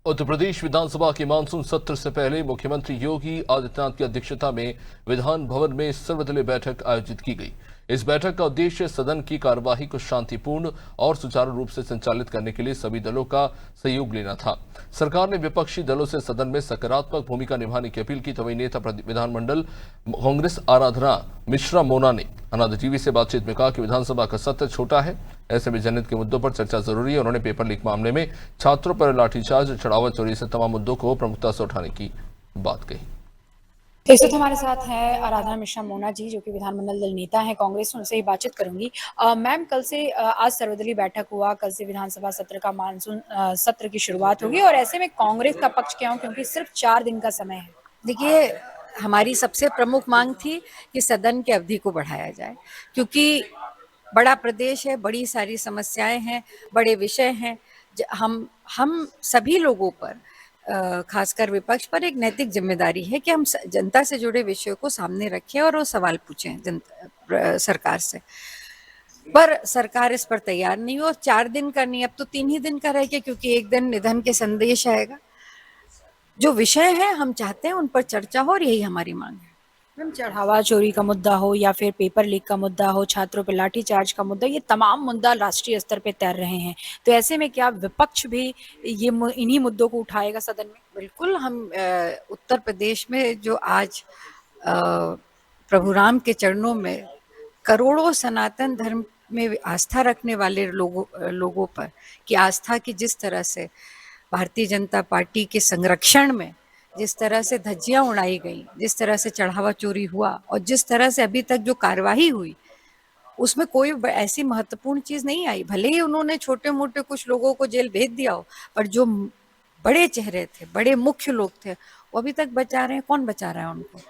उत्तर प्रदेश विधानसभा के मानसून सत्र से पहले मुख्यमंत्री योगी आदित्यनाथ की अध्यक्षता में विधान भवन में सर्वदलीय बैठक आयोजित की गई। इस बैठक का उद्देश्य सदन की कार्यवाही को शांतिपूर्ण और सुचारू रूप से संचालित करने के लिए सभी दलों का सहयोग लेना था। सरकार ने विपक्षी दलों से सदन में सकारात्मक भूमिका निभाने की अपील की तो वही नेता विधानमंडल कांग्रेस आराधना मिश्रा मोना ने अनादि टीवी से बातचीत में कहा कि विधानसभा का सत्र छोटा है, ऐसे में जनहित के मुद्दों पर चर्चा जरूरी है। उन्होंने पेपर लीक मामले में छात्रों पर लाठीचार्ज, चढ़ावा चोरी से तमाम मुद्दों को प्रमुखता से उठाने की बात कही। इस वक्त हमारे साथ हैं आराधना मिश्रा मोना जी, जो कि विधानमंडल दल नेता हैं कांग्रेस। उनसे ही बातचीत करूंगी। मैम, कल से आज सर्वदलीय बैठक हुआ, कल से विधानसभा सत्र का मानसून सत्र की शुरुआत होगी और ऐसे में कांग्रेस का पक्ष क्या हो, क्योंकि सिर्फ 4 दिन का समय है। देखिए, हमारी सबसे प्रमुख मांग थी कि सदन की अवधि को बढ़ाया जाए, क्योंकि बड़ा प्रदेश है, बड़ी सारी समस्याएं हैं, बड़े विषय हैं। हम सभी लोगों पर, खासकर विपक्ष पर एक नैतिक जिम्मेदारी है कि हम जनता से जुड़े विषयों को सामने रखें और वो सवाल पूछें जनता सरकार से। पर सरकार इस पर तैयार नहीं हो। 4 दिन का नहीं, अब तो 3 ही दिन का रह गया, क्योंकि एक दिन निधन के संदेश आएगा। जो विषय है हम चाहते हैं उन पर चर्चा हो और यही हमारी मांग है। मैम, चढ़ावा चोरी का मुद्दा हो या फिर पेपर लीक का मुद्दा हो, छात्रों पर लाठीचार्ज का मुद्दा, ये तमाम मुद्दा राष्ट्रीय स्तर पे तैर रहे हैं। तो ऐसे में क्या विपक्ष भी इन्हीं मुद्दों को उठाएगा सदन में? बिल्कुल। हम उत्तर प्रदेश में जो आज प्रभु राम के चरणों में करोड़ों सनातन धर्म में आस्था रखने वाले लोगों पर की आस्था की जिस तरह से भारतीय जनता पार्टी के संरक्षण में जिस तरह से धज्जियां उड़ाई गई, जिस तरह से चढ़ावा चोरी हुआ और जिस तरह से अभी तक जो कार्यवाही हुई, उसमें कोई ऐसी महत्वपूर्ण चीज नहीं आई। भले ही उन्होंने छोटे मोटे कुछ लोगों को जेल भेज दिया हो, पर जो बड़े चेहरे थे, बड़े मुख्य लोग थे, वो अभी तक बचा रहे हैं। कौन बचा रहा है उनको?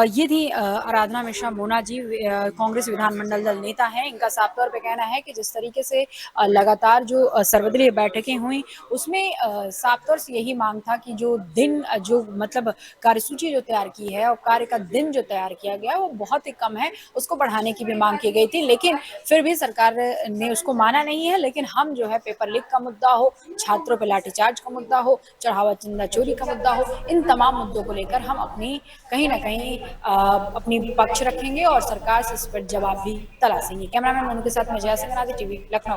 ये थी आराधना मिश्रा मोना जी, कांग्रेस विधानमंडल दल नेता हैं। इनका साफ तौर पे कहना है कि जिस तरीके से लगातार जो सर्वदलीय बैठकें हुई, उसमें साफ तौर से यही मांग था कि जो दिन जो मतलब कार्यसूची जो तैयार की है और कार्य का दिन जो तैयार किया गया वो बहुत ही कम है, उसको बढ़ाने की भी मांग की गई थी। लेकिन फिर भी सरकार ने उसको माना नहीं है। लेकिन हम जो है पेपर लीक का मुद्दा हो, छात्रों पर लाठीचार्ज का मुद्दा हो, चढ़ावा चंदा चोरी का मुद्दा हो, इन तमाम मुद्दों को लेकर हम अपनी कहीं ना कहीं अपनी पक्ष रखेंगे और सरकार से इस पर जवाब भी तलाशेंगे। कैमरामैन मोनू के साथ मैं जया सिंह, टीवी लखनऊ।